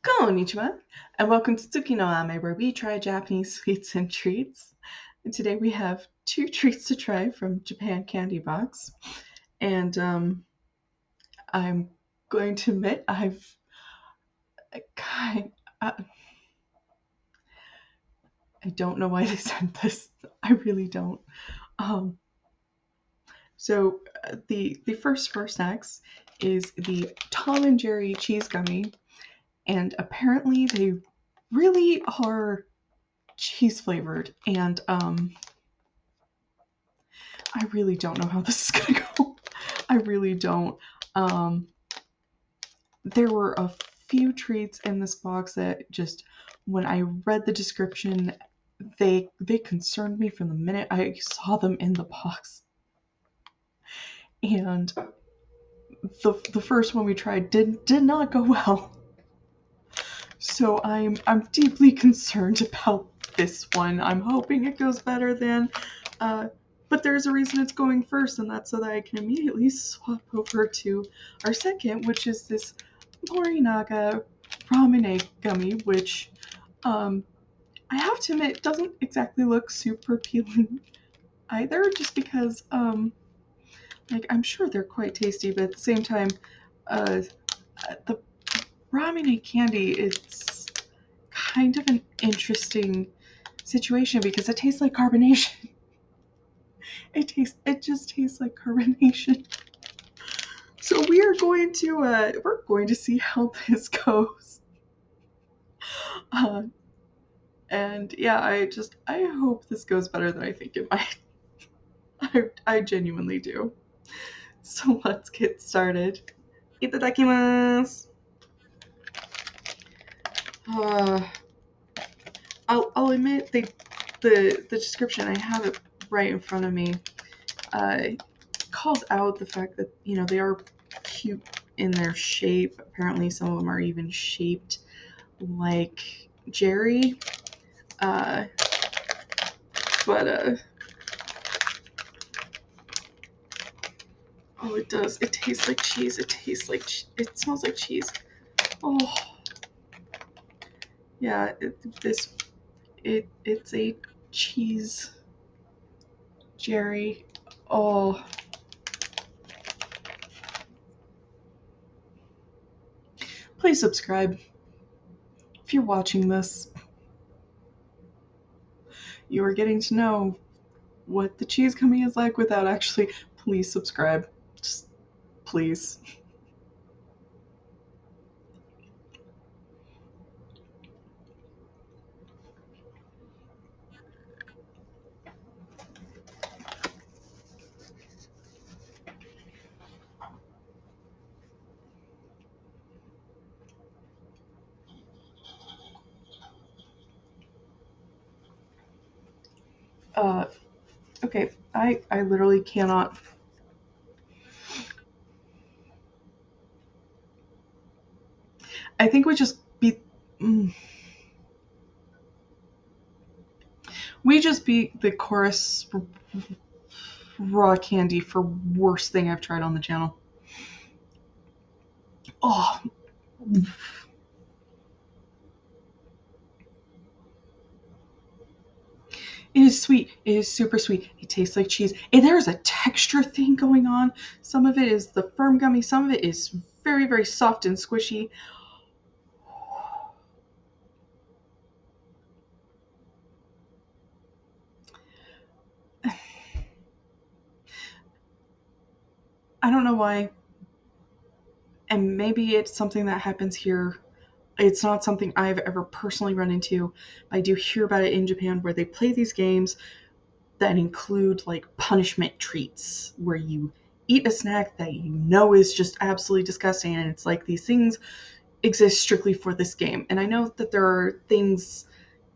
Konnichiwa, and welcome to Tsuki no Ame, where we try Japanese sweets and treats. And today we have two treats to try from Japan Candy Box. And I'm going to admit I, I don't know why they sent this. I really don't. Um, the first for snacks is the Tom and Jerry cheese gummy, and apparently they really are cheese flavored, and I really don't know how this is gonna go. I really don't. Um, there were a few treats in this box that just, when I read the description, they concerned me from the minute I saw them in the box. And the first one we tried did not go well. So I'm deeply concerned about this one. I'm hoping it goes better than but there's a reason it's going first, and that's so that I can immediately swap over to our second, which is this Morinaga Ramune Gummy, which I have to admit doesn't exactly look super appealing either, just because like, I'm sure they're quite tasty, but at the same time, the Ramune candy, it's kind of an interesting situation because it tastes like carbonation. It just tastes like carbonation. So we're going to see how this goes. Uh, and yeah, I hope this goes better than I think it might. I genuinely do. So let's get started. Itadakimasu. Uh, I'll admit the description, I have it right in front of me, calls out the fact that, they are cute in their shape. Apparently some of them are even shaped like Jerry. But oh, it does. It tastes like cheese. It smells like cheese. Oh, yeah. It's a cheese Jerry. Oh. Please subscribe if you're watching this. You are getting to know what the cheese gummy is like without actually. Please subscribe. Just please. Uh, okay, I literally cannot. I think we just beat the chorus raw candy for worst thing I've tried on the channel. Oh, it is sweet. It is super sweet. It tastes like cheese. And there's a texture thing going on. Some of it is the firm gummy. Some of it is very, very soft and squishy. I don't know why. And maybe it's something that happens here. It's not something I've ever personally run into. I do hear about it in Japan where they play these games that include like punishment treats where you eat a snack that you know is just absolutely disgusting, and it's like these things exist strictly for this game. And I know that there are things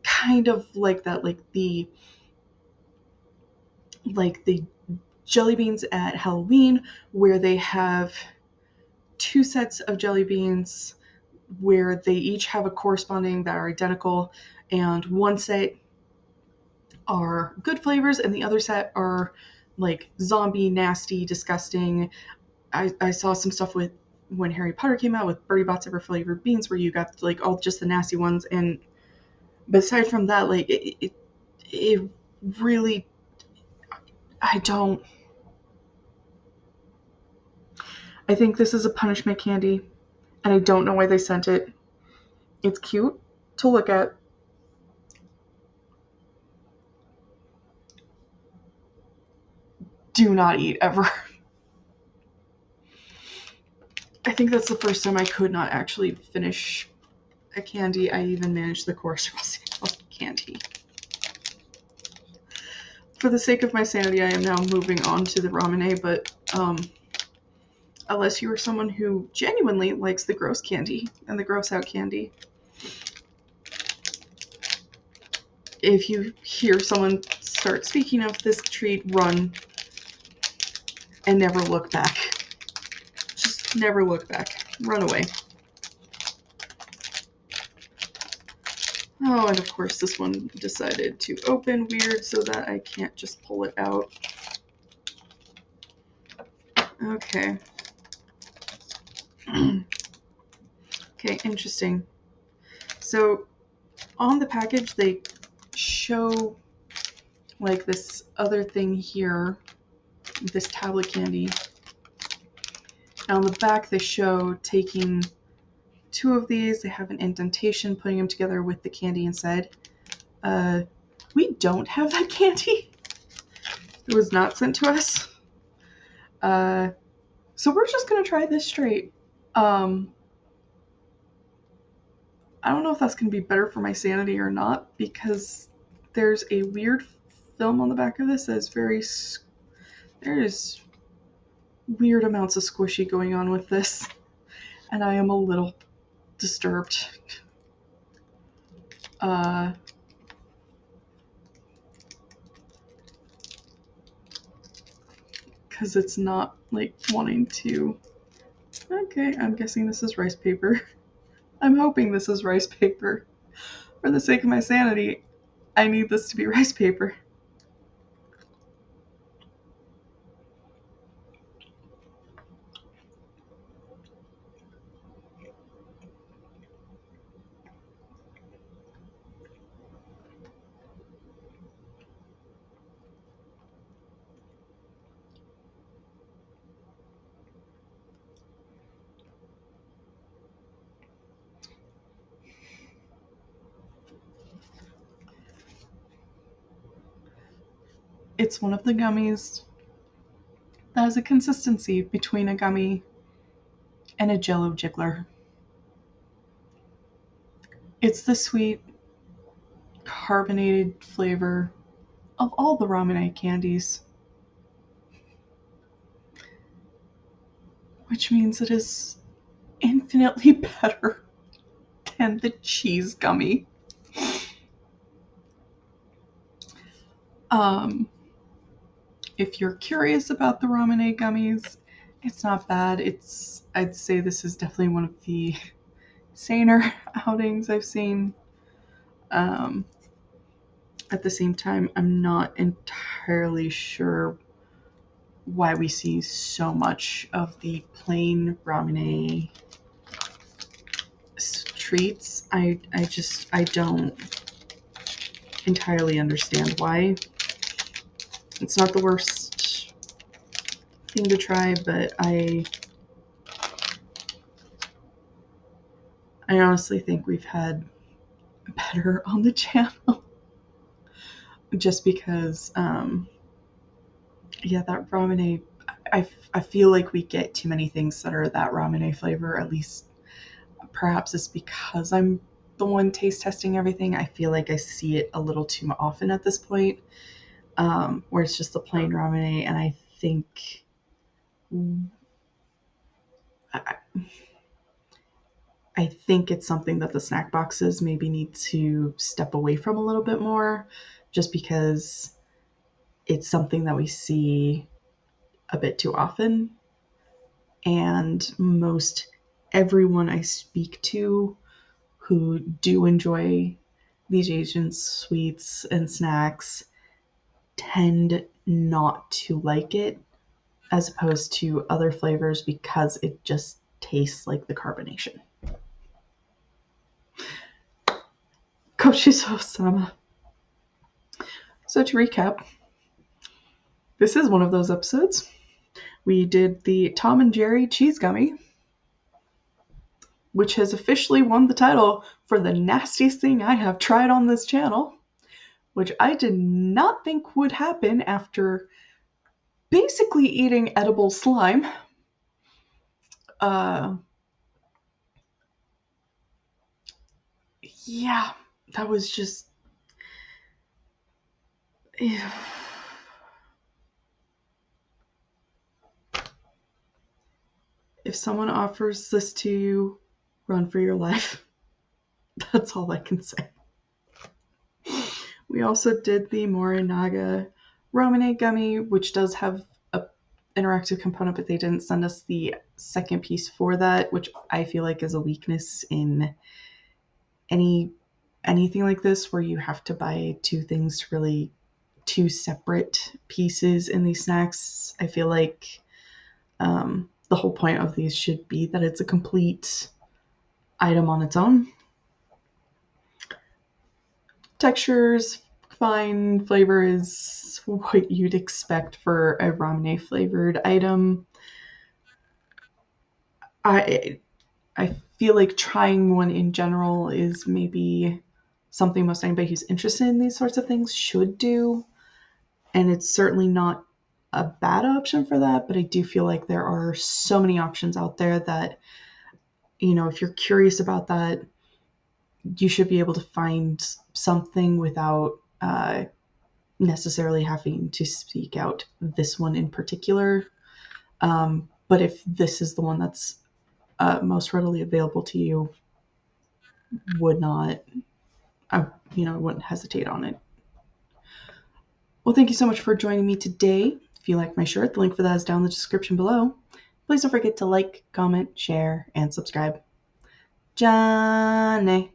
kind of like that, like the jelly beans at Halloween, where they have two sets of jelly beans where they each have a corresponding that are identical, and one set are good flavors and the other set are like zombie, nasty, disgusting. I saw some stuff with when Harry Potter came out with Bertie Bott's ever flavored beans, where you got like all just the nasty ones. And besides from that, like it really, I don't. I think this is a punishment candy, and I don't know why they sent it. It's cute to look at. Do not eat ever. I think that's the first time I could not actually finish a candy. I even managed the course of candy. For the sake of my sanity, I am now moving on to the Ramune, but unless you are someone who genuinely likes the gross candy and the gross out candy, if you hear someone start speaking of this treat, run and never look back. Just never look back. Run away. Oh, and of course this one decided to open weird so that I can't just pull it out. Okay. Okay, interesting. So on the package they show like this other thing here, this tablet candy. And on the back they show taking two of these, they have an indentation, putting them together with the candy inside. We don't have that candy. It was not sent to us. So we're just gonna try this straight. I don't know if that's gonna be better for my sanity or not, because there's a weird film on the back of this that is there is weird amounts of squishy going on with this, and I am a little disturbed. Because it's not like wanting to. Okay, I'm guessing this is rice paper. I'm hoping this is rice paper. For the sake of my sanity, I need this to be rice paper. It's one of the gummies that has a consistency between a gummy and a Jell-O jiggler. It's the sweet, carbonated flavor of all the Ramune candies, which means it is infinitely better than the cheese gummy. If you're curious about the Ramune gummies, it's not bad. I'd say this is definitely one of the saner outings I've seen. At the same time, I'm not entirely sure why we see so much of the plain Ramune treats. I don't entirely understand why. It's not the worst thing to try, but I honestly think we've had better on the channel. Just because, yeah, that Ramune, I feel like we get too many things that are that Ramune flavor. At least, perhaps it's because I'm the one taste testing everything. I feel like I see it a little too often at this point, where it's just the plain Ramune, and I think it's something that the snack boxes maybe need to step away from a little bit more, just because it's something that we see a bit too often. And most everyone I speak to who do enjoy these Asian sweets and snacks tend not to like it, as opposed to other flavors, because it just tastes like the carbonation. Koshiso-sama. So to recap, this is one of those episodes. We did the Tom and Jerry cheese gummy, which has officially won the title for the nastiest thing I have tried on this channel, which I did not think would happen after basically eating edible slime. Yeah, that was just... If someone offers this to you, run for your life. That's all I can say. We also did the Morinaga Ramune Gummy, which does have an interactive component, but they didn't send us the second piece for that, which I feel like is a weakness in anything like this, where you have to buy two things to really... two separate pieces in these snacks. I feel like the whole point of these should be that it's a complete item on its own. Textures, fine. Flavor is what you'd expect for a ramen flavored item. I feel like trying one in general is maybe something most anybody who's interested in these sorts of things should do. And it's certainly not a bad option for that, but I do feel like there are so many options out there that, if you're curious about that, you should be able to find something without necessarily having to seek out this one in particular. But if this is the one that's most readily available to you, I wouldn't hesitate on it. Well, thank you so much for joining me today. If you like my shirt, the link for that is down in the description below. Please don't forget to like, comment, share, and subscribe. Johnny.